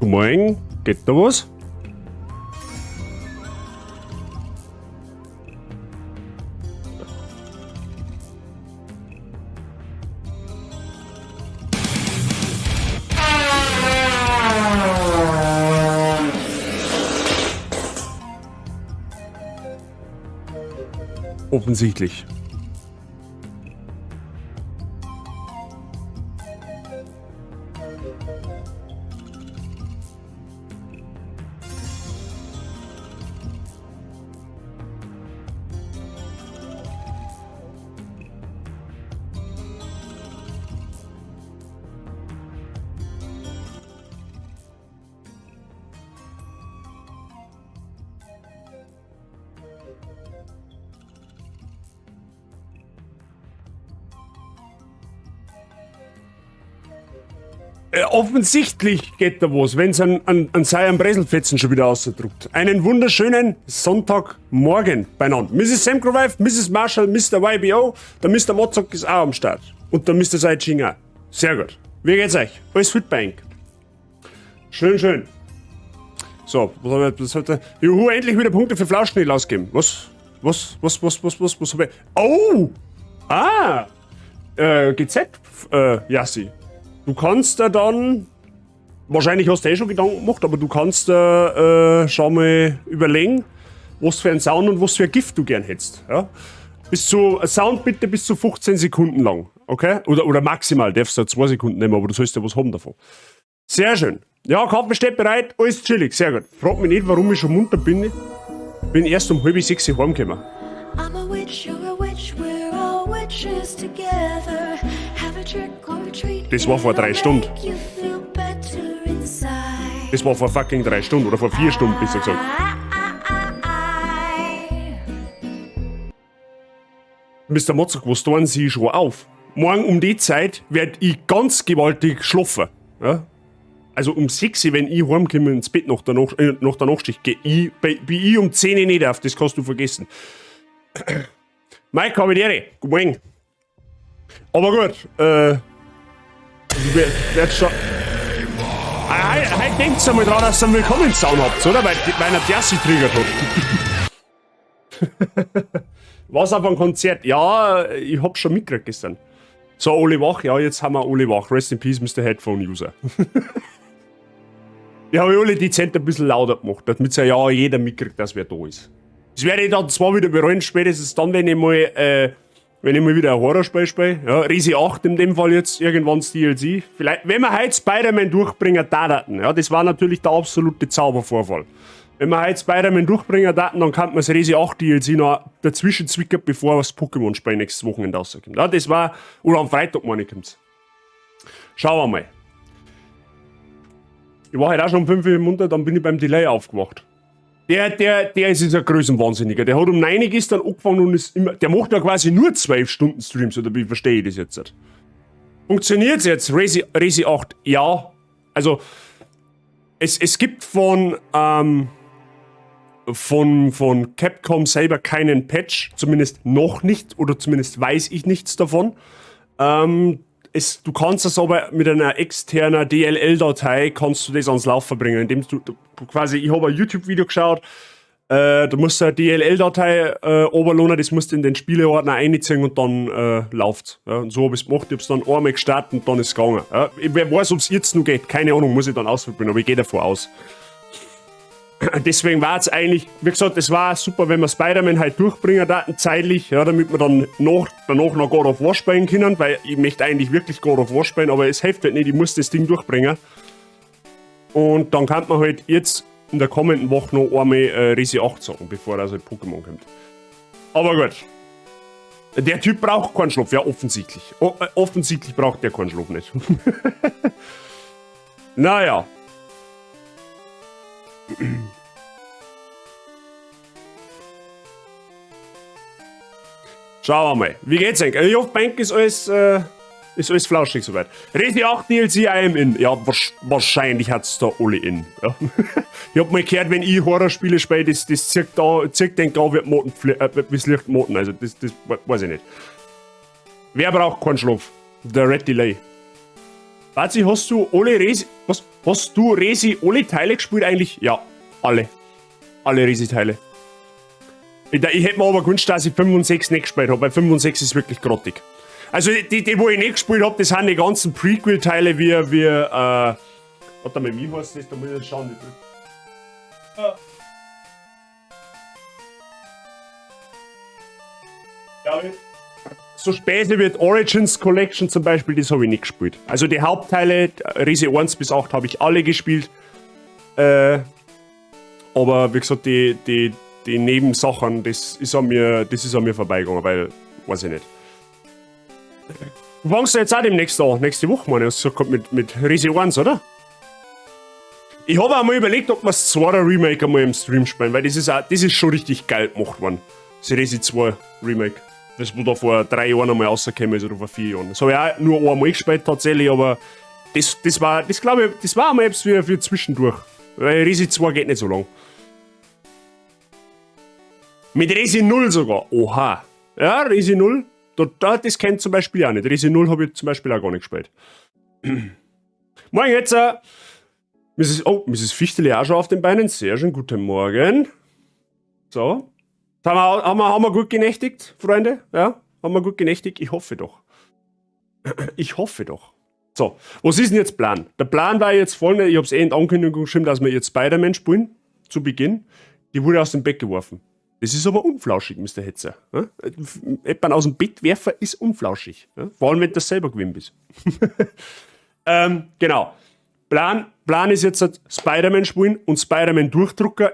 Guten Morgen. Geht da was? Offensichtlich. Offensichtlich geht da was, wenn es an seinen Breselfetzen schon wieder ausdruckt. Einen wunderschönen Sonntagmorgen beieinander. Mrs. Samcrovive, Mrs. Marshall, Mr. YBO, der Mr. Mozok ist auch am Start. Und der Mr. Saiching auch. Sehr gut. Wie geht's euch? Alles fit bei euch? Schön, schön. So, was haben wir das heute? Juhu, endlich wieder Punkte für Flauschnägel ausgeben. Was hab ich? Oh! Ah! GZ, Yassi. Du kannst da dann, wahrscheinlich hast du schon Gedanken gemacht, aber du kannst schon mal überlegen, was für ein Sound und was für ein Gift du gern hättest. Ja? Sound bitte bis zu 15 Sekunden lang, okay? Oder maximal, darfst du 2 Sekunden nehmen, aber du sollst ja was haben davon. Sehr schön. Ja, Kaffee steht bereit, alles chillig, sehr gut. Frag mich nicht, warum ich schon munter bin. Ich bin erst um 5:30 heimgekommen. I'm a witch, you're a witch, we're all witches together. Have a trick or a treat. Das war vor 3 Stunden. Make you feel better inside. Das war vor fucking 3 Stunden oder vor 4 Stunden, besser gesagt. Mr. Mozok, was tun Sie schon auf? Morgen um die Zeit werd ich ganz gewaltig schlafen. Ja? Also um 6 Uhr, wenn ich heimkomme ins Bett nach der Nachtschicht, bin ich um 10 Uhr nicht auf, das kannst du vergessen. Mike, habe ich die Ehre. Guten Morgen. Aber gut, werd schon... Heute denkt einmal dran, dass ihr einen Willkommenssound habt, oder? Weil einer Jassi triggert hat. Was auf einem Konzert? Ja, ich hab's schon mitgekriegt gestern. So, alle wach? Ja, jetzt haben wir alle wach. Rest in peace, Mr. Headphone-User. Ich habe alle dezent ein bisschen lauter gemacht, damit ja jeder mitkriegt, dass wer da ist. Das werde ich dann zwar wieder bereuen, spätestens dann, wenn ich mal wieder ein Horrorspiel spiele. Ja, Resi 8 in dem Fall jetzt, irgendwann das DLC. Vielleicht, wenn wir heute Spider-Man durchbringen, ja, das war natürlich der absolute Zaubervorfall. Wenn wir heute Spider-Man durchbringen, dann kann man das Resi 8 DLC noch dazwischen zwickern, bevor das Pokémon-Spiel nächstes Wochenende rauskommt. Ja, das war, oder am Freitag, meine ich, kommt's. Schauen wir mal. Ich war heute auch schon um 5 Uhr munter, dann bin ich beim Delay aufgewacht. Der ist jetzt ein Größenwahnsinniger. Der hat um 9 Uhr gestern angefangen und ist immer. Der macht ja quasi nur 12 Stunden Streams, oder wie verstehe ich das jetzt? Funktioniert's jetzt? Resi 8? Ja. Also, es gibt von Capcom selber keinen Patch, zumindest noch nicht, oder zumindest weiß ich nichts davon. Du kannst das aber mit einer externen DLL-Datei kannst du das ans Laufen bringen, indem du quasi, ich habe ein YouTube-Video geschaut, du musst eine DLL-Datei runterladen, das musst du in den Spieleordner einziehen und dann läuft's. Ja, und so habe ich es gemacht, ich habe es dann einmal gestartet und dann ist es gegangen. Ja, wer weiß, ob es jetzt noch geht, keine Ahnung, muss ich dann ausprobieren, aber ich gehe davon aus. Deswegen war es eigentlich, wie gesagt, es war super, wenn wir Spider-Man halt durchbringen daten zeitlich, ja, damit wir dann danach noch God of War spielen können, weil ich möchte eigentlich wirklich God of War spielen, aber es hilft halt nicht, ich muss das Ding durchbringen. Und dann kann man halt jetzt in der kommenden Woche noch einmal Resi 8 sagen, bevor also Pokémon kommt. Aber gut. Der Typ braucht keinen Schlaf, ja offensichtlich. Offensichtlich braucht der keinen Schlaf nicht. Naja. Schauen wir mal. Wie geht's eigentlich? Ich hoffe, Bank ist alles flauschig soweit. Resi 8 DLC, I am in. Ja, wahrscheinlich hat's da alle in. Ja. Ich hab mal gehört, wenn ich Horrorspiele spiele, das zirkt den Grau wie Licht Moten. Also, das weiß ich nicht. Wer braucht keinen Schlaf? Der Red Delay. Bazi, hast du alle Resi... Was? Hast du Resi alle Teile gespielt eigentlich? Ja, alle. Alle Resi-Teile. Ich hätte mir aber gewünscht, dass ich 5 und 6 nicht gespielt habe, weil 5 und 6 ist wirklich grottig. Also die wo ich nicht gespielt habe, das sind die ganzen Prequel-Teile wie warte mal, wie heißt das? Da muss ich jetzt schauen, wie ja, so Späße wie Origins Collection zum Beispiel, das habe ich nicht gespielt. Also die Hauptteile, Resi 1 bis 8 habe ich alle gespielt. Aber wie gesagt, die Nebensachen, das ist an mir vorbeigegangen, weil, weiß ich nicht. Du fängst ja jetzt auch demnächst an, nächste Woche, meine ich, hast du gesagt, mit Resi 1, oder? Ich habe auch mal überlegt, ob wir das 2er Remake einmal im Stream spielen, weil das ist schon richtig geil gemacht worden. Das Resi 2 Remake. Das, wo da vor 3 Jahren einmal rausgekommen ist, oder vor 4 Jahren. Das habe ich auch nur einmal gespielt tatsächlich, aber das glaube ich, das war einmal etwas für zwischendurch. Weil Resi 2 geht nicht so lang. Mit Resi 0 sogar. Oha. Ja, Resi 0. Das kennt zum Beispiel auch nicht. Resi 0 habe ich zum Beispiel auch gar nicht gespielt. Morgen jetzt, Mrs. Fichteli auch schon auf den Beinen. Sehr schön, guten Morgen. So. Haben wir gut genächtigt, Freunde? Ja? Haben wir gut genächtigt? Ich hoffe doch. Ich hoffe doch. So, was ist denn jetzt Plan? Der Plan war jetzt folgender, ich habe es in der Ankündigung geschrieben, dass wir jetzt Spider-Man spielen, zu Beginn. Die wurde aus dem Bett geworfen. Das ist aber unflauschig, Mr. Hetzer. Ja? Jemand aus dem Bett werfen ist unflauschig. Ja? Vor allem, wenn du selber gewinn bist. Genau. Plan ist jetzt Spider-Man spielen und Spider-Man Durchdrucker.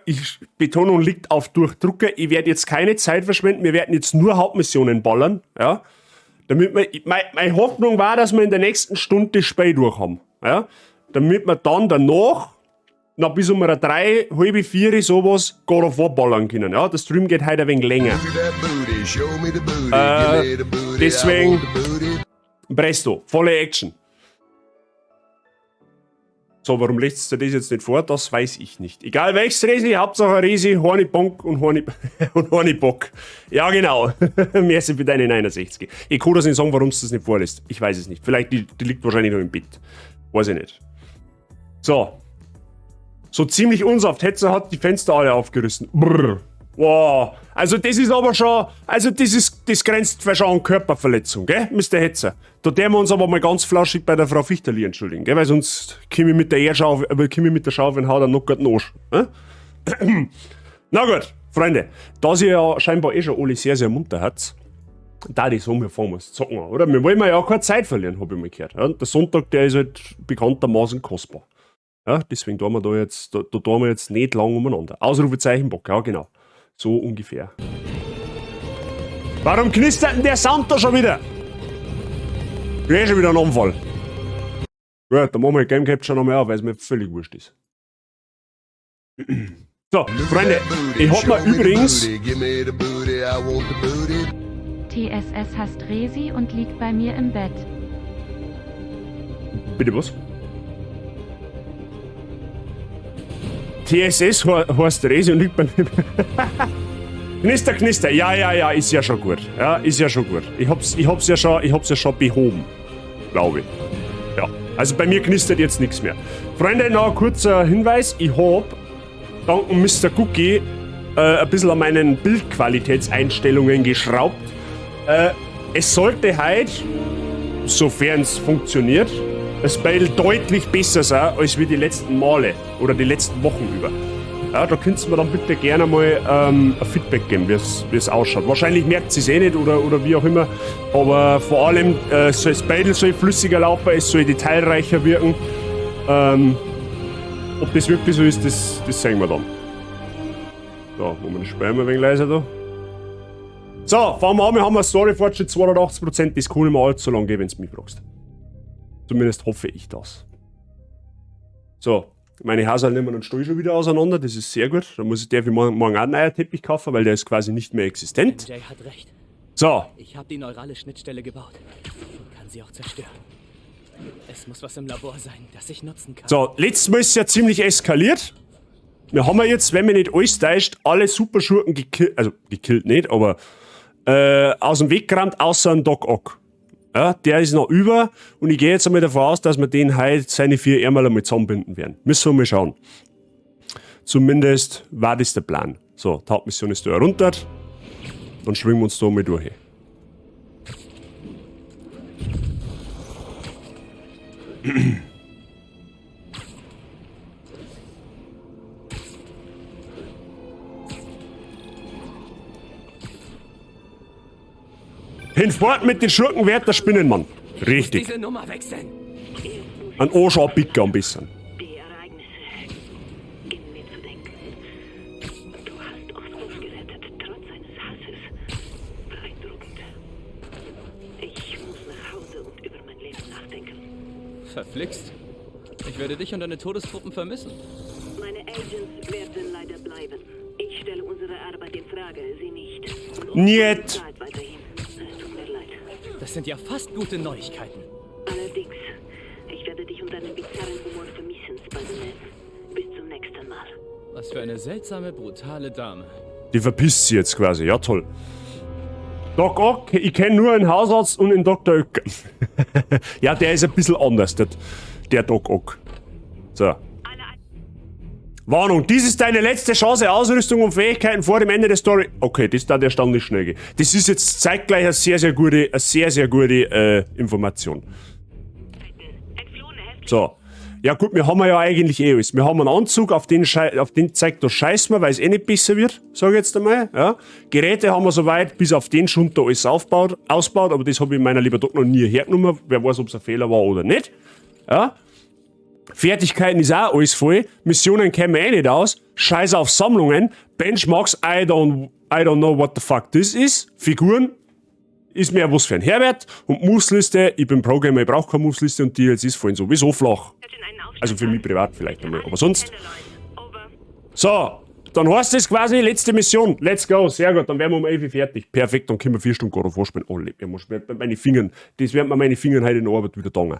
Betonung liegt auf Durchdrucker. Ich werde jetzt keine Zeit verschwenden. Wir werden jetzt nur Hauptmissionen ballern. Ja? Damit meine Hoffnung war, dass wir in der nächsten Stunde das Spiel durch haben. Ja? Damit wir dann danach noch bis um 3, halb 4 sowas God of War ballern können. Ja? Der Stream geht heute ein wenig länger. Deswegen Presto, volle Action. So, warum lässt du das jetzt nicht vor? Das weiß ich nicht. Egal welches Resi, Hauptsache Resi, Hornibonk und Hornibock. Ja, genau. Merci für deine 69. Ich kann das nicht sagen, warum du das nicht vorlässt. Ich weiß es nicht. Vielleicht, die liegt wahrscheinlich noch im Bett. Weiß ich nicht. So. So ziemlich unsaft. Hetzer hat die Fenster alle aufgerissen. Brrr. Wow. Also das ist aber schon, das grenzt für schon an Körperverletzung, gell, Mr. Hetzer? Da dürfen wir uns aber mal ganz flauschig bei der Frau Fichterli entschuldigen, gell, weil sonst komme ich mit der Schaufel und hau dann noch gut den Arsch. Na gut, Freunde, da ihr ja scheinbar schon alle sehr, sehr munter habt, da die so, wir fahren was zocken, oder? Wir wollen ja auch keine Zeit verlieren, habe ich mal gehört. Ja? Der Sonntag, der ist halt bekanntermaßen kostbar. Ja, deswegen tun wir da tun wir jetzt nicht lang umeinander. Ausrufezeichen Bock, ja genau. So ungefähr. Warum knistert denn der Sound da schon wieder? Ich hab schon wieder einen Anfall. Gut, dann machen wir Game Capture noch mal auf, weil es mir völlig wurscht ist. So, Freunde, ich hab mir übrigens... TSS hasst Resi und liegt bei mir im Bett. Bitte was? TSS heißt Resi und liegt bei mir... Knister, ja, ist ja schon gut. Ja, ist ja schon gut. Ich hab's ja schon behoben. Glaube ich. Ja, also bei mir knistert jetzt nichts mehr. Freunde, noch ein kurzer Hinweis. Ich hab, dank Mr. Cookie, ein bisschen an meinen Bildqualitätseinstellungen geschraubt. Es sollte heute, sofern es funktioniert, das Spiel deutlich besser sein, als wie die letzten Male oder die letzten Wochen über. Ja, da könnt ihr mir dann bitte gerne mal ein Feedback geben, wie es ausschaut. Wahrscheinlich merkt sie es eh nicht oder wie auch immer, aber vor allem das Spiel soll flüssiger laufen, es soll detailreicher wirken. Ob das wirklich so ist, das sehen wir dann. So, machen wir das Spiel mal ein wenig leiser da. So, fangen wir an, wir haben einen Story-Fortschritt 280%, das kann ich mir allzu lang geben, wenn du mich fragst. Zumindest hoffe ich das. So, meine Haseln nehmen und Stuhl schon wieder auseinander, das ist sehr gut. Da darf ich morgen auch einen Eierteppich kaufen, weil der ist quasi nicht mehr existent. MJ hat recht. So. Ich habe die neurale Schnittstelle gebaut und kann sie auch zerstören. Es muss was im Labor sein, das ich nutzen kann. So, letztes Mal ist es ja ziemlich eskaliert. Wir haben ja jetzt, wenn mir nicht alles täuscht, alle Superschurken gekillt, also gekillt nicht, aber aus dem Weg gerannt, außer ein Doc Ock. Ja, der ist noch über und ich gehe jetzt einmal davon aus, dass wir den heute seine 4 Ärmel einmal zusammenbinden werden. Müssen wir mal schauen. Zumindest war das der Plan. So, die Hauptmission ist da runter. Dann schwingen wir uns da mal durch. Hinfort mit den Schurkenwert der Spinnenmann. Richtig. Diese Nummer wechseln. Ein Anschau-Picker ein bisschen. Die Ereignisse beginnen mir zu denken. Du hast Oswald gerettet, trotz seines Hasses. Beeindruckend. Ich muss nach Hause und über mein Leben nachdenken. Verflixt. Ich werde dich und deine Todestruppen vermissen. Meine Agents werden leider bleiben. Ich stelle unsere Arbeit in Frage, sie nicht. Und Niet. Zeit weiterhin. Es tut mir leid. Das sind ja fast gute Neuigkeiten. Allerdings, ich werde dich und deinen bizarren Humor vermissen, Spider-Man. Bis zum nächsten Mal. Was für eine seltsame, brutale Dame. Die verpisst sie jetzt quasi. Ja, toll. Doc Ock, ich kenne nur einen Hausarzt und einen Dr. Oecker. Ja, der ist ein bisschen anders, der Doc Ock. So. Warnung, dies ist deine letzte Chance, Ausrüstung und Fähigkeiten vor dem Ende der Story. Okay, das da erstaunlich schnell gehen. Das ist jetzt zeitgleich eine sehr, sehr gute Information. So. Ja gut, wir haben ja eigentlich eh alles. Wir haben einen Anzug, auf den zeigt das scheißen wir, weil es eh nicht besser wird, sage ich jetzt einmal. Ja. Geräte haben wir soweit bis auf den Schund da alles ausbaut, aber das habe ich meiner lieber Doc noch nie hergenommen. Wer weiß, ob es ein Fehler war oder nicht. Ja. Fertigkeiten ist auch alles voll. Missionen kennen wir eh nicht aus. Scheiß auf Sammlungen. Benchmarks, I don't know what the fuck this is. Figuren ist mehr was für ein Herbert. Und Movesliste, ich bin Programmer, ich brauche keine Movesliste und die jetzt ist vorhin sowieso flach. Also für mich privat vielleicht einmal, aber sonst. So, dann heißt es quasi letzte Mission. Let's go, sehr gut, dann wären wir um 11 Uhr fertig. Perfekt, dann können wir 4 Stunden God of War spielen. Oh, lebt mir bei meinen Fingern. Das werden mir meine Finger heute in der Arbeit wieder tangen.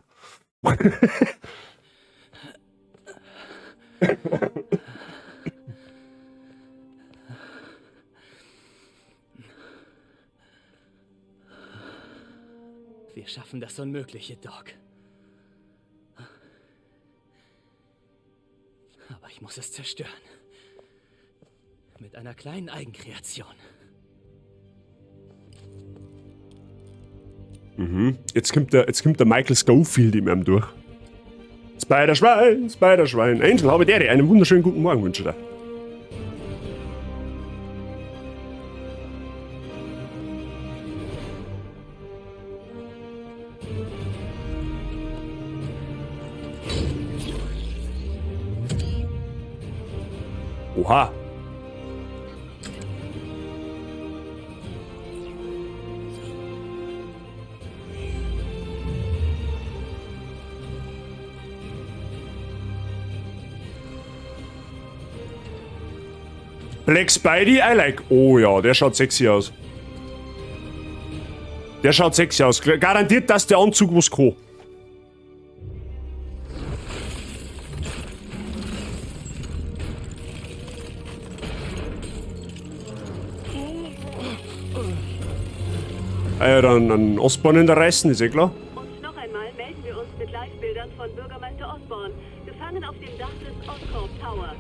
Wir schaffen das Unmögliche, Doc. Aber ich muss es zerstören. Mit einer kleinen Eigenkreation. Jetzt kommt der Michael Scofield in ihm durch. Spider-Schwein, Spider-Schwein. Angel, habe dir einen wunderschönen guten Morgen wünsche dir. Oha. Black Spidey, I like. Oh ja, der schaut sexy aus. Der schaut sexy aus. Garantiert, dass der Anzug was kann. Ah ja, dann einen Osborn in der Reißen, ist eh klar. Und noch einmal melden wir uns mit Live-Bildern von Bürgermeister Osborn, gefangen auf dem Dach des Oscorp Tower.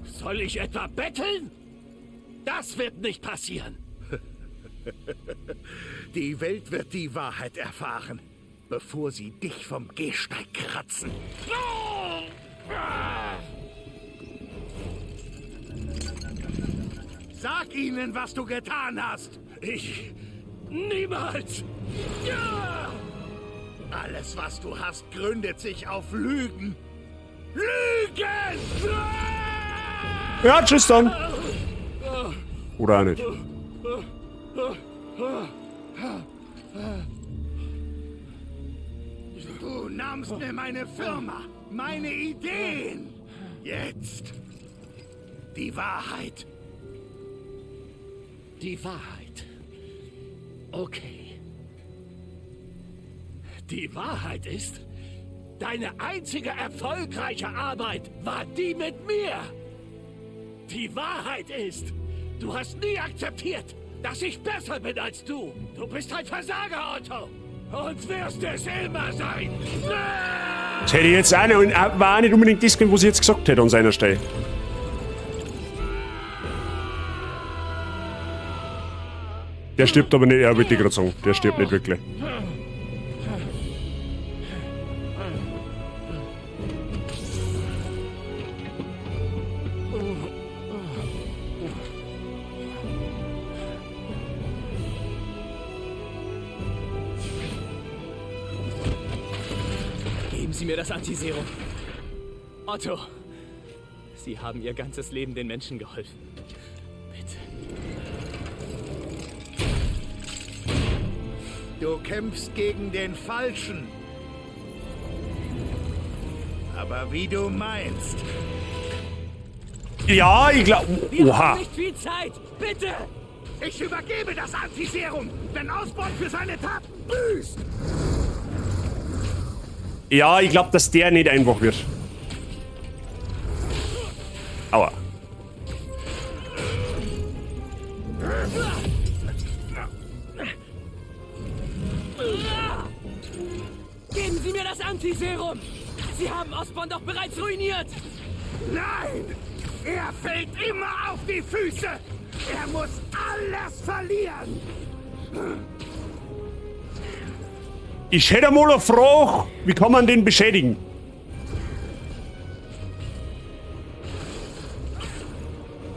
Soll ich etwa betteln? Das wird nicht passieren. Die Welt wird die Wahrheit erfahren, bevor sie dich vom Gehsteig kratzen. Sag ihnen, was du getan hast. Ich... Niemals! Ja! Alles, was du hast, gründet sich auf Lügen. Lügen! Ja, tschüss dann. Oder auch nicht. Du nahmst mir meine Firma, meine Ideen. Jetzt die Wahrheit. Die Wahrheit. Okay. Die Wahrheit ist, deine einzige erfolgreiche Arbeit war die mit mir. Die Wahrheit ist, du hast nie akzeptiert, dass ich besser bin als du. Du bist ein Versager, Otto. Und wirst es immer sein. Das hätte ich jetzt auch nicht, und war auch nicht unbedingt das, was ich jetzt gesagt hätte an seiner Stelle. Der stirbt aber nicht, ja, wollte ich gerade sagen. Der stirbt nicht wirklich. Geben Sie mir das Antiserum. Otto, Sie haben Ihr ganzes Leben den Menschen geholfen. Bitte. Du kämpfst gegen den Falschen. Aber wie du meinst. Ja, ich glaube. Wir Oha. haben nicht viel Zeit. Bitte. Ich übergebe das Antiserum, wenn Osborn für seine Taten büßt. Ja, ich glaube, dass der nicht einfach wird. Aua. Geben Sie mir das Antiserum. Sie haben Osborn doch bereits ruiniert. Nein! Er fällt immer auf die Füße! Er muss alles verlieren! Ich hätte mal eine Frage. Wie kann man den beschädigen?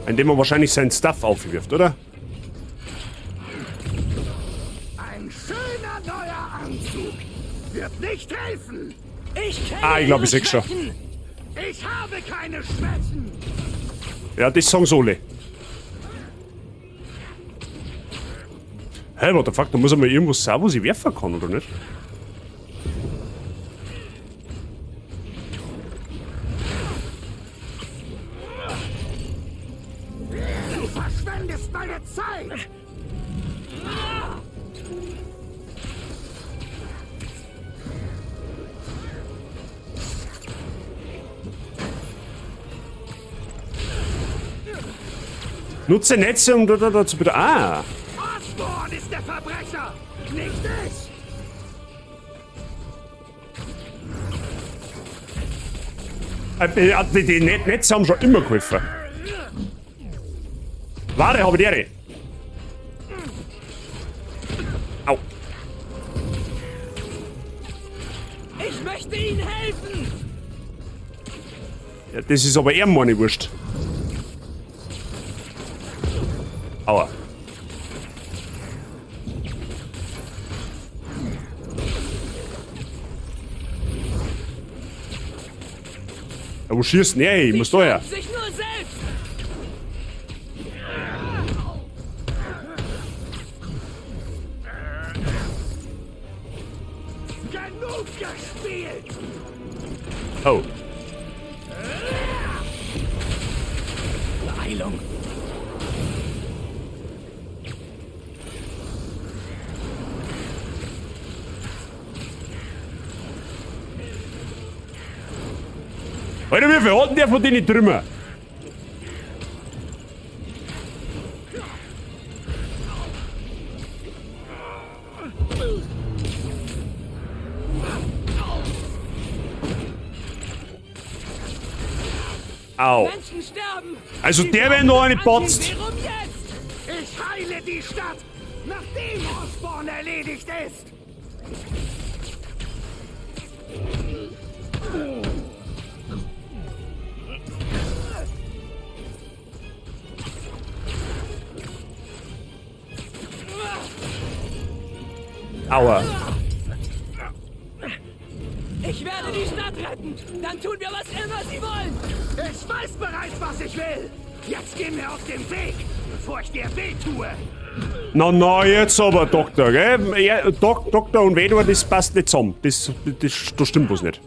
Indem man wahrscheinlich seinen Stuff aufwirft, oder? Ein schöner neuer Anzug wird nicht helfen! Ich kenne Ah, ich glaub, ich Ihre seh's schon. Schwächen. Ich habe keine Schwächen! Ja, das sagen sie alle. Hey, what the fuck? Da muss er mal irgendwas sagen, was ich werfen kann, oder nicht? Du verschwendest meine Zeit! Nutze Netze, um da zu bitte. Ah! Osborn ist der Verbrecher, nicht ich! Die Netze haben schon immer geholfen. Warte, habe ich die. Au. Ich möchte Ihnen helfen. Ja, das ist aber eher meine Wurst. Aua. Ja, wo schießt? Nee, ich muss da her. Sich nur selbst. Genug gespielt! Oh. Beeilung. Alter, wie viel hat denn der von denen Trümmer? Au. Menschen sterben. Also Sie der wäre brauchen noch eine das Potzt. Antiserum jetzt. Ich heile die Stadt, nachdem Osborn erledigt ist! Aua. Ich werde die Stadt retten. Dann tun wir, was immer Sie wollen. Ich weiß bereits, was ich will! Jetzt geh mir aus dem Weg, bevor ich dir weh tue! Na, jetzt aber, Doktor, gell? Ja, Doktor und Vedor, das passt nicht zusammen. Da stimmt was nicht.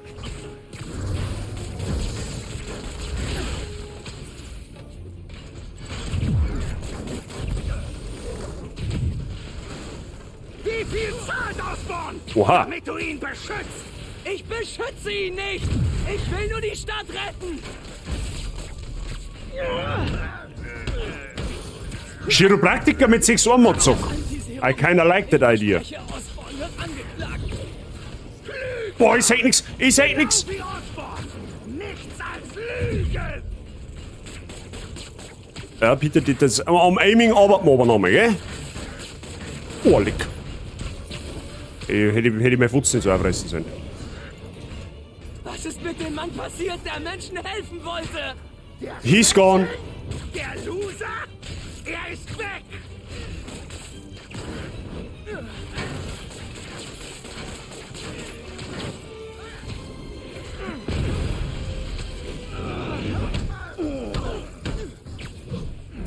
Wie viel zahlt Osborn? Oha. Damit du ihn beschützt! Ich beschütze ihn nicht. Ich will nur die Stadt retten. Chiropraktiker mit 6 Ohrmotzog. I kinda like that idea. Osborn wird angeklagt. Boah, ich sag nix. Ich sag nix. Wie Osborn. Nichts als Lügen. Ja, bitte, das am Aiming arbeiten wir aber nochmal, gell? Oh, leck. Hätte ich mein Futz nicht so aufreißen sollen. Was ist mit dem Mann passiert, der Menschen helfen wollte? He's gone. Der Loser? Er ist weg.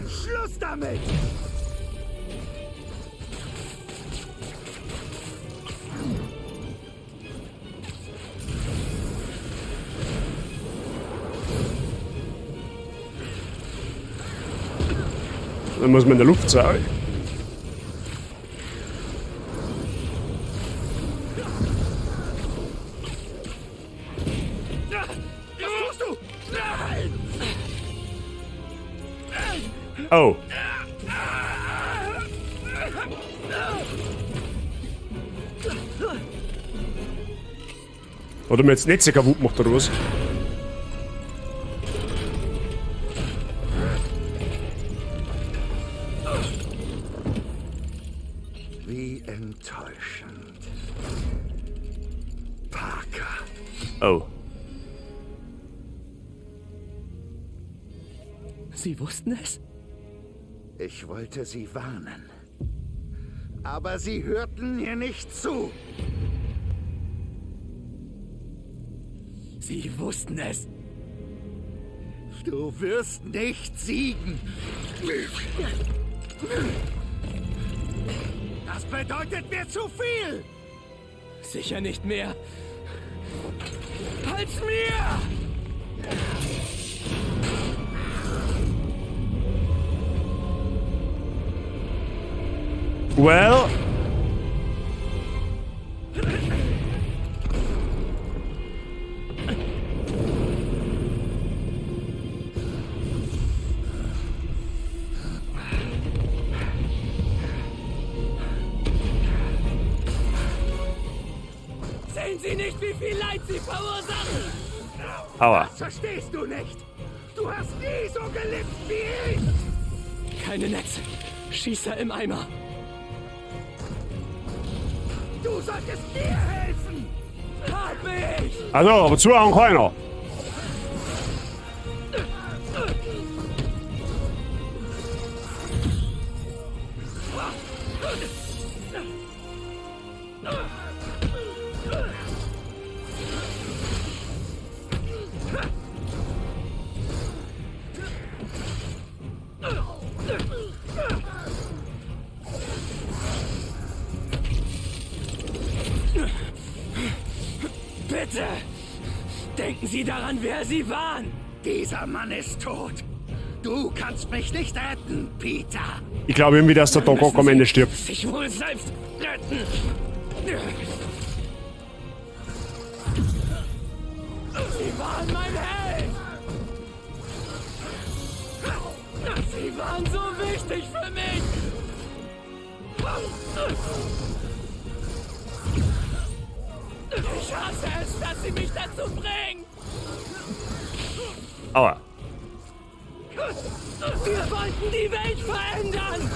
Schluss damit! Dann muss man in der Luft sein. Was tust du? Nein! Oh. Oder mir jetzt nicht so kaputt macht oder was? Wie enttäuschend. Parker. Oh. Sie wussten es? Ich wollte Sie warnen. Aber Sie hörten mir nicht zu. Sie wussten es. Du wirst nicht siegen. Das bedeutet mir zu viel. Sicher nicht mehr. Als mir! Well. Sehen Sie nicht, wie viel Leid Sie verursachen? Aua. Das verstehst du nicht. Du hast nie so gelitten wie ich. Keine Netze. Schießer im Eimer. Du solltest mir helfen. Hab ich! Also, aber zuhauen keiner. Bitte! Denken Sie daran, wer Sie waren! Dieser Mann ist tot. Du kannst mich nicht retten, Peter. Ich glaube irgendwie, dass der Doc auch am Ende stirbt. Sich wohl selbst retten! Sie waren mein Held! Sie waren so wichtig für mich! Ich hasse es, dass Sie mich dazu bringen! Aua. Wir wollten die Welt verändern!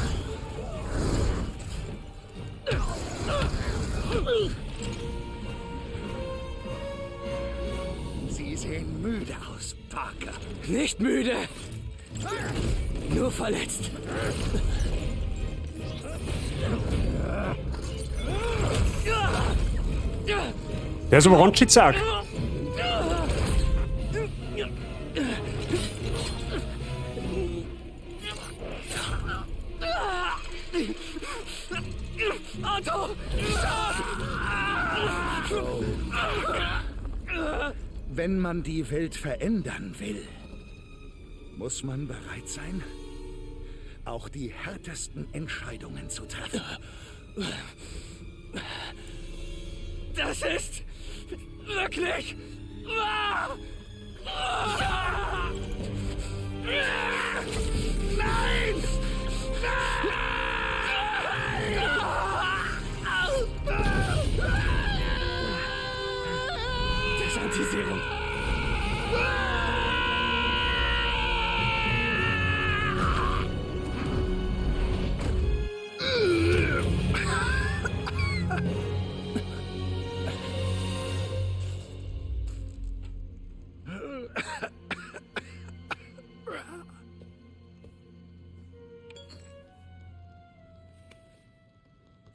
Sie sehen müde aus, Parker. Nicht müde! Nur verletzt. Der ist aber ganz schön zack. Otto! Wenn man die Welt verändern will, muss man bereit sein, auch die härtesten Entscheidungen zu treffen. Das ist wirklich wahr!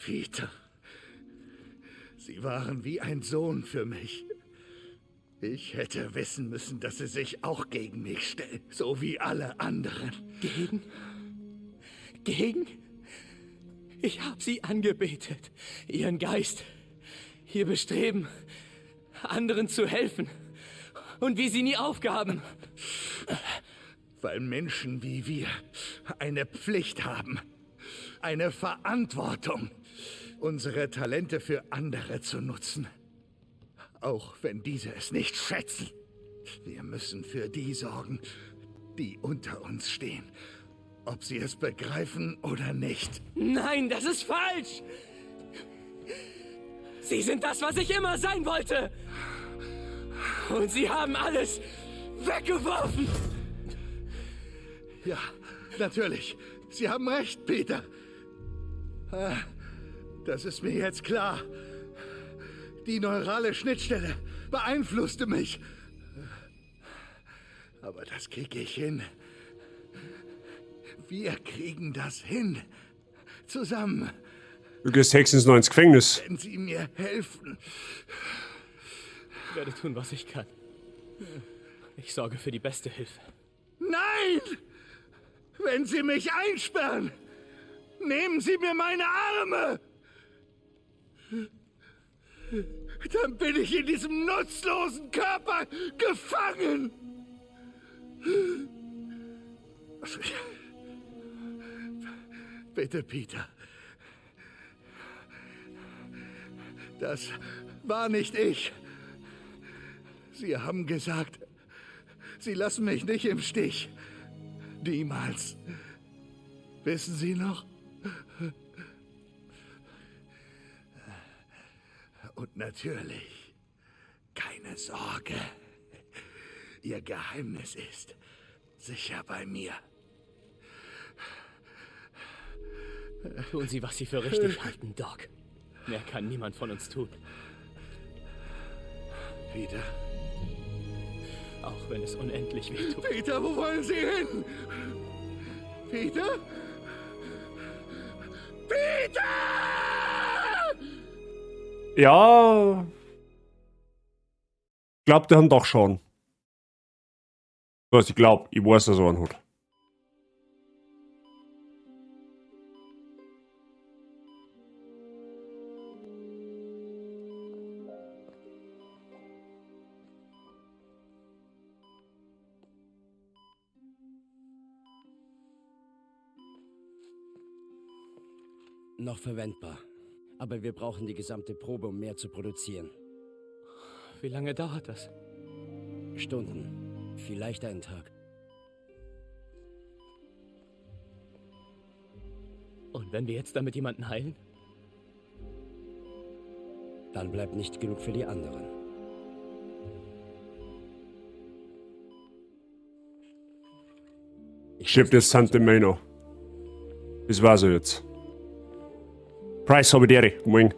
Peter, Sie waren wie ein Sohn für mich. Ich hätte wissen müssen, dass Sie sich auch gegen mich stellen, so wie alle anderen. Gegen? Gegen? Ich habe Sie angebetet. Ihren Geist. Ihr Bestreben, anderen zu helfen. Und wie Sie nie aufgaben. Weil Menschen wie wir eine Pflicht haben. Eine Verantwortung, unsere Talente für andere zu nutzen. Auch wenn diese es nicht schätzen. Wir müssen für die sorgen, die unter uns stehen. Ob sie es begreifen oder nicht. Nein, das ist falsch! Sie sind das, was ich immer sein wollte! Und Sie haben alles weggeworfen! Ja, natürlich. Sie haben recht, Peter. Das ist mir jetzt klar. Die neurale Schnittstelle beeinflusste mich. Aber das kriege ich hin. Wir kriegen das hin. Zusammen. Du gehst Hexens noch ins Gefängnis. Wenn Sie mir helfen. Ich werde tun, was ich kann. Ich sorge für die beste Hilfe. Nein! Wenn Sie mich einsperren, nehmen Sie mir meine Arme! Dann bin ich in diesem nutzlosen Körper gefangen! Bitte, Peter. Das war nicht ich. Sie haben gesagt, Sie lassen mich nicht im Stich. Niemals. Wissen Sie noch? Und natürlich, keine Sorge. Ihr Geheimnis ist sicher bei mir. Tun Sie, was Sie für richtig halten, Doc. Mehr kann niemand von uns tun. Peter? Auch wenn es unendlich wehtut. Peter, wo wollen Sie hin? Peter? Peter! Ja. Glaub, die haben doch schon. Was ich glaub, ich weiß, dass er einen hat. Noch verwendbar. Aber wir brauchen die gesamte Probe, um mehr zu produzieren. Wie lange dauert das? Stunden. Vielleicht einen Tag. Und wenn wir jetzt damit jemanden heilen? Dann bleibt nicht genug für die anderen. Schiff das Santa Mano. Das war's jetzt. Price habe ich dir. Morgen.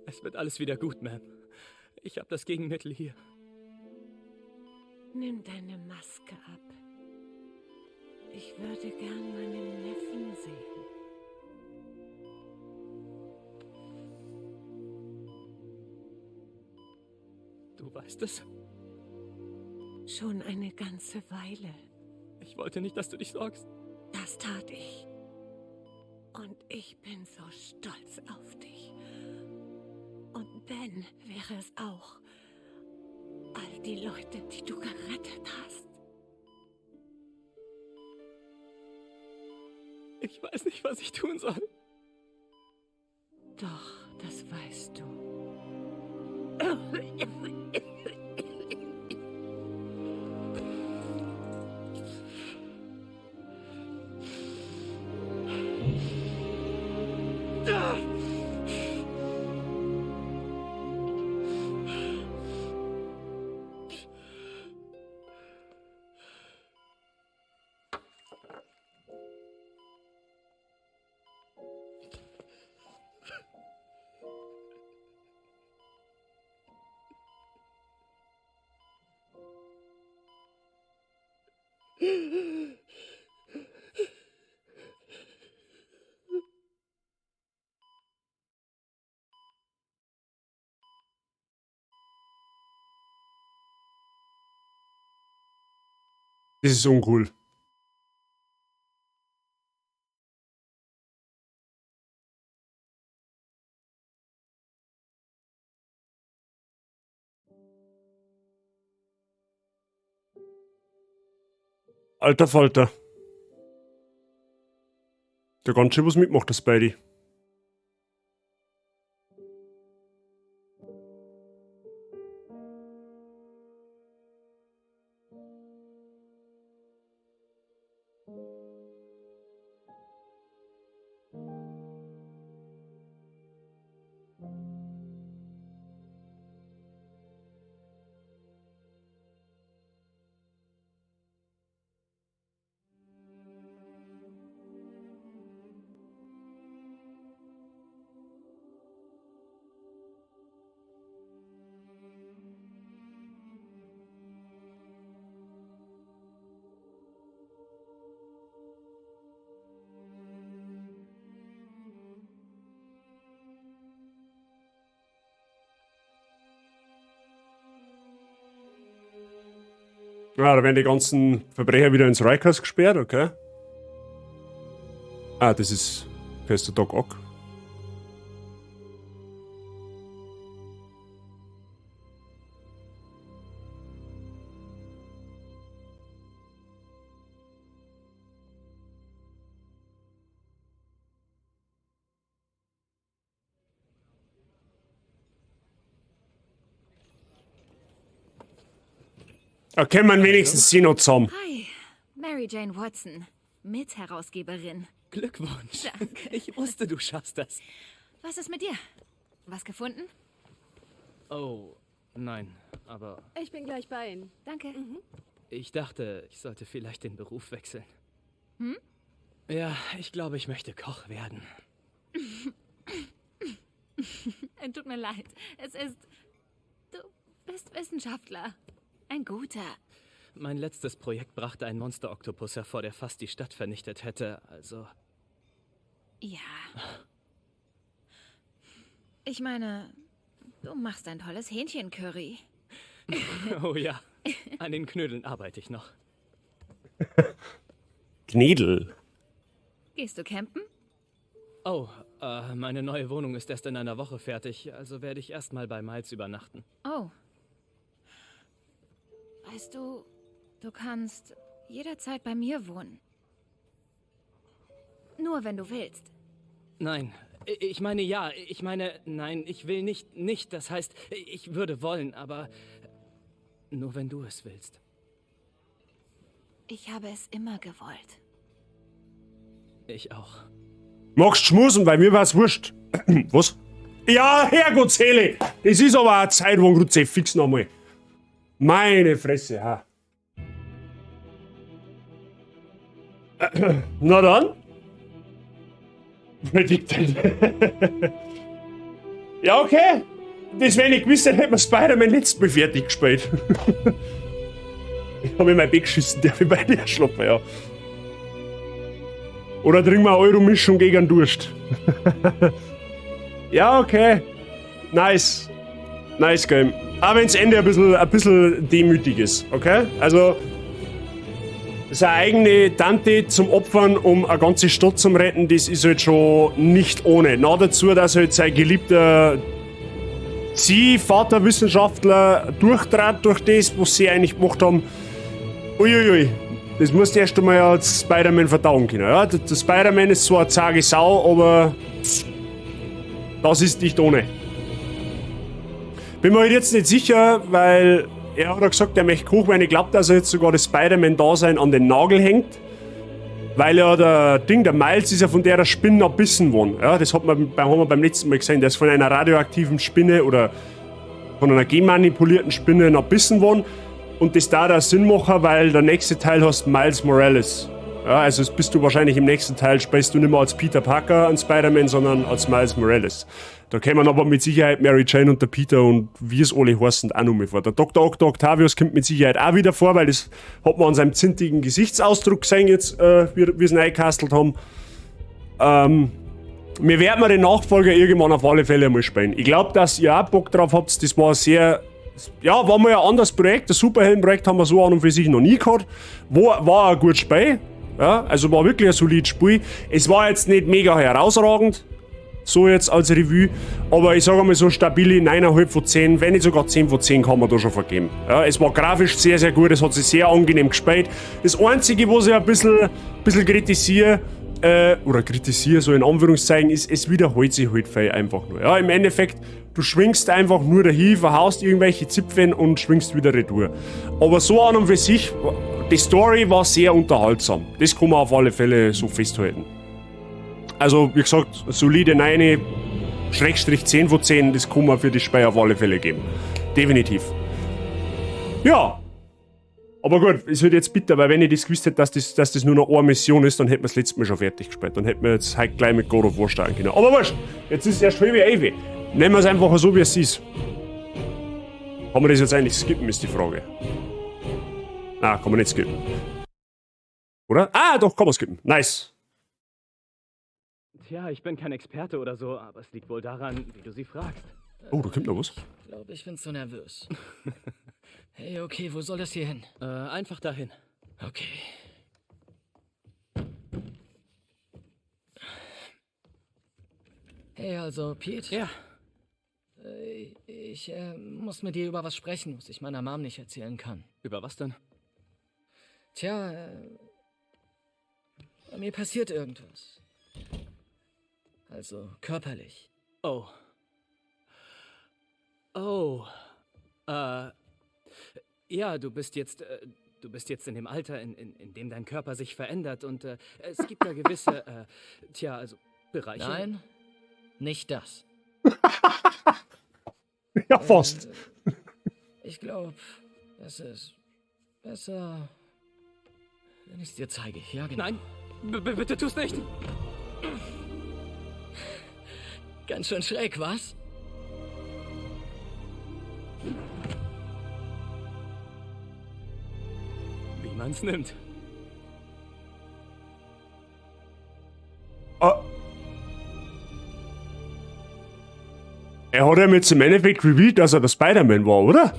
Es wird alles wieder gut, Ma'am. Ich habe das Gegenmittel hier. Nimm deine Maske ab. Ich würde gern meinen Neffen sehen. Du weißt es? Schon eine ganze Weile. Ich wollte nicht, dass du dich sorgst. Das tat ich. Und ich bin so stolz auf dich. Und Ben wäre es auch. All die Leute, die du gerettet hast. Ich weiß nicht, was ich tun soll. Doch, das weißt du. Das ist uncool. Alter Falter. Der ganz schön was mitmacht, das Spidey. Ja, da werden die ganzen Verbrecher wieder ins Rikers gesperrt, okay. Ah, das ist der Doc Ock. Okay, man wenigstens sie noch zusammen. Hi, Mary Jane Watson, Mitherausgeberin. Glückwunsch. Danke. Ich wusste, du schaffst das. Was ist mit dir? Was gefunden? Oh, nein, aber Ich bin gleich bei Ihnen. Danke. ich dachte, ich sollte vielleicht den Beruf wechseln. Ja, ich glaube, ich möchte Koch werden. Tut mir leid. Du bist Wissenschaftler. Ein guter. Mein letztes Projekt brachte einen Monster-Oktopus hervor, der fast die Stadt vernichtet hätte, also... Ja. Ich meine, du machst ein tolles Hähnchencurry. Oh ja, an den Knödeln arbeite ich noch. Gnädel. Gehst du campen? Oh, meine neue Wohnung ist erst in einer Woche fertig, also werde ich erstmal bei Miles übernachten. Oh. Weißt du, du kannst jederzeit bei mir wohnen. Nur wenn du willst. Nein, ich meine ja, ich meine, nein, ich will nicht, das heißt, ich würde wollen, aber nur wenn du es willst. Ich habe es immer gewollt. Ich auch. Magst schmusen, weil mir war's wurscht. Was? Ja, Herrgottsseele! Das ist aber eine Zeit, wo du fix nochmal. Meine Fresse, ha. Na dann. Ja, okay. Das, wenn ich gewusst hätte, hätte man Spider-Man letztes Mal fertig gespielt. Ich habe in mein Bett geschissen, darf ich bei dir schlafen, ja. Oder trinken wir eine Euro-Mischung gegen einen Durst. Ja, okay. Nice. Nice Game. Aber wenn das Ende ein bisschen demütig ist, okay? Also, seine eigene Tante zum Opfern, um eine ganze Stadt zu retten, das ist halt schon nicht ohne. Na dazu, dass halt sein geliebter Vaterwissenschaftler durchtrat durch das, was sie eigentlich gemacht haben. Uiuiui. Das musst du erst einmal als Spider-Man verdauen können. Ja? Der Spider-Man ist zwar eine zage Sau, aber das ist nicht ohne. Bin mir halt jetzt nicht sicher, weil er hat gesagt, er möchte Koch werden. Ich glaube, dass er jetzt sogar das Spider-Man-Dasein an den Nagel hängt. Weil ja der Miles ist ja von der Spinne erbissen worden. Ja, das haben wir beim letzten Mal gesehen. Der ist von einer radioaktiven Spinne oder von einer genmanipulierten Spinne erbissen worden. Und das da Sinn machen, weil der nächste Teil heißt Miles Morales. Ja, also jetzt bist du wahrscheinlich im nächsten Teil, spielst du nicht mehr als Peter Parker an Spider-Man, sondern als Miles Morales. Da kommen aber mit Sicherheit Mary Jane und der Peter und wie es alle heißen auch noch mal vor. Der Dr. Octavius kommt mit Sicherheit auch wieder vor, weil das hat man an seinem zintigen Gesichtsausdruck gesehen jetzt, wie sie ihn eingekastelt haben. Wir werden mal den Nachfolger irgendwann auf alle Fälle mal spielen. Ich glaube, dass ihr auch Bock drauf habt. Das war sehr... Ja, war mal ein anderes Projekt. Das Superheldenprojekt haben wir so an und für sich noch nie gehabt. War ein gutes Spiel. Ja, also war wirklich ein solides Spiel. Es war jetzt nicht mega herausragend, so jetzt als Revue, aber ich sage mal so stabile 9,5 von 10, wenn nicht sogar 10 von 10 kann man da schon vergeben. Ja, es war grafisch sehr, sehr gut, es hat sich sehr angenehm gespielt. Das Einzige, was ich ein bisschen kritisiere, so in Anführungszeichen, ist, es wiederholt sich halt viel einfach nur. Ja, im Endeffekt, du schwingst einfach nur dahin, verhaust irgendwelche Zipfeln und schwingst wieder retour. Aber so an und für sich, die Story war sehr unterhaltsam. Das kann man auf alle Fälle so festhalten. Also, wie gesagt, solide 9/10 von 10, das kann man für das Spiel auf alle Fälle geben. Definitiv. Ja. Aber gut, es wird jetzt bitter, weil wenn ich das gewusst hätte, dass das nur noch eine Mission ist, dann hätten wir das letzte Mal schon fertig gespielt. Dann hätten wir jetzt heute gleich mit God of War starten können. Aber wurscht, jetzt ist es erst halb Ewe. Nehmen wir es einfach so, wie es ist. Kann man das jetzt eigentlich skippen, ist die Frage. Nein, kann man nicht skippen. Oder? Ah, doch, kann man skippen. Nice. Tja, ich bin kein Experte oder so, aber es liegt wohl daran, wie du sie fragst. Oh, da kommt noch was. Ich glaube, ich bin zu nervös. Hey, okay, wo soll das hier hin? Einfach dahin. Okay. Hey, also, Pete? Ja. Ich muss mit dir über was sprechen, was ich meiner Mom nicht erzählen kann. Über was denn? Tja, mir passiert irgendwas. Also, körperlich. Oh. Ja, du bist jetzt in dem Alter, in dem dein Körper sich verändert und es gibt da gewisse, Bereiche. Nein, nicht das. Ja, fast. Ich glaube, es ist besser, wenn ich es dir zeige. Ja, genau. Nein, bitte tu's nicht. Ganz schön schräg, was? Wie man's nimmt. Er hat ja jetzt im Endeffekt revealed, dass er der Spider-Man war, oder?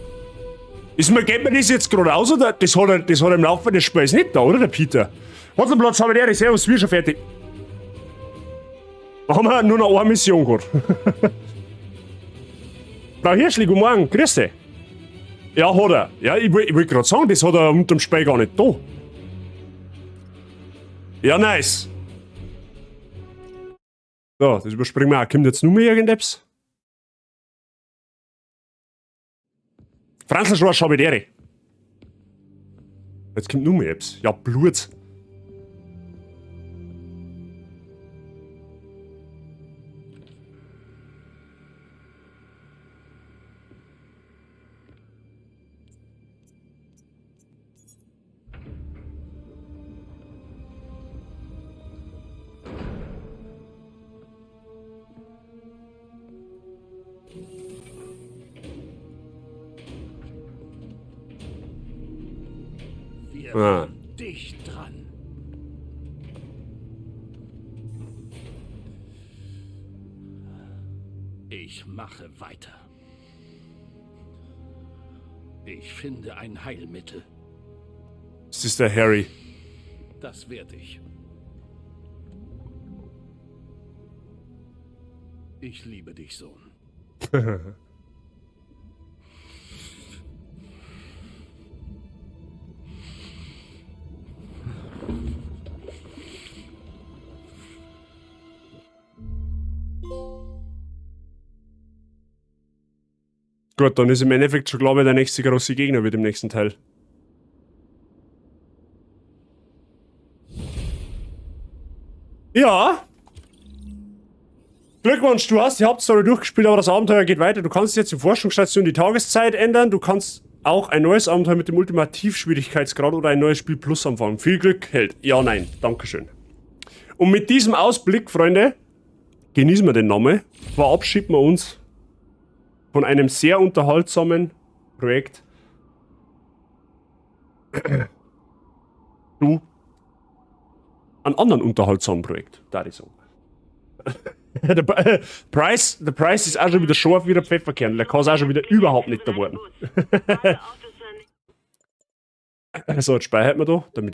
Geht mir das jetzt gerade aus, oder? Das hat er im Laufe des Spiels nicht da, oder, der Peter? Warte, Platz, habe ich der Servus, wir schon fertig. Da haben wir nur noch eine Mission gehabt. Frau Hirschli, guten Morgen, grüß dich. Ja, hat er. Ja, ich wollte gerade sagen, das hat er unterm Spiel gar nicht da. Ja, nice. So, das überspringen wir auch. Kommt jetzt nur mehr irgendetwas? Franzl Schwarz Schabedere. Jetzt kommt nur mehr etwas. Ja, Blut. Dicht dran. Ich mache weiter. Ich finde ein Heilmittel. Das ist der Harry. Das werde ich. Ich liebe dich, Sohn. Gut, dann ist im Endeffekt schon, glaube ich, der nächste große Gegner wird im nächsten Teil. Ja. Glückwunsch, du hast die Hauptstory durchgespielt, aber das Abenteuer geht weiter. Du kannst jetzt in Forschungsstation die Tageszeit ändern. Du kannst auch ein neues Abenteuer mit dem Ultimativ-Schwierigkeitsgrad oder ein neues Spiel Plus anfangen. Viel Glück, Held. Ja, nein. Dankeschön. Und mit diesem Ausblick, Freunde, genießen wir den Namen, verabschieden wir uns von einem sehr unterhaltsamen Projekt zu einem anderen unterhaltsamen Projekt, da ich sagen. Der Price ist auch schon wieder scharf wie der Pfefferkern. Der kann es auch schon wieder überhaupt nicht da worden. So, jetzt speichert man da, damit